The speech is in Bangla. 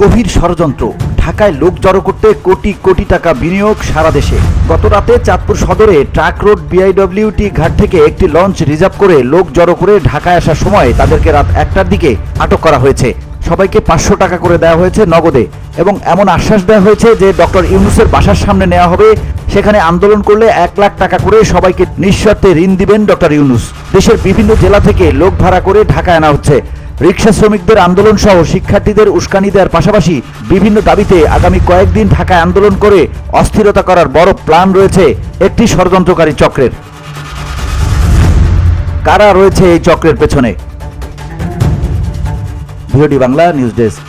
গভীর ষড়যন্ত্র। ঢাকায় লোক জড়ো করতে কোটি কোটি টাকা বিনিয়োগ সারা দেশে। গত রাতে চাঁদপুর সদরে ট্রাক রোড বিআইডব্লিউটি ঘাট থেকে একটি লঞ্চ রিজার্ভ করে লোক জড়ো করে ঢাকায় আসার সময় তাদেরকে রাত 1টার দিকে আটক করা হয়েছে। সবাইকে 500 টাকা করে দেওয়া হয়েছে নগদে এবং এমন আশ্বাস দেওয়া হয়েছে যে ডক্টর ইউনূসের বাসার সামনে নেওয়া হবে, সেখানে আন্দোলন করলে 1 লাখ টাকা করে সবাইকে নিঃশর্তে ঋণ দিবেন ডক্টর ইউনূস। দেশের বিভিন্ন জেলা থেকে লোক ভাড়া করে ঢাকায় আনা হচ্ছে। রিক্সা শ্রমিকদের আন্দোলন সহ শিক্ষার্থীদের উস্কানি দেওয়ার পাশাপাশি বিভিন্ন দাবিতে আগামী কয়েকদিন ঢাকায় আন্দোলন করে অস্থিরতা করার বড় প্ল্যান রয়েছে একটি ষড়যন্ত্রকারী চক্রের। কারা রয়েছে এই চক্রের পেছনে? VOD Bangla news desk.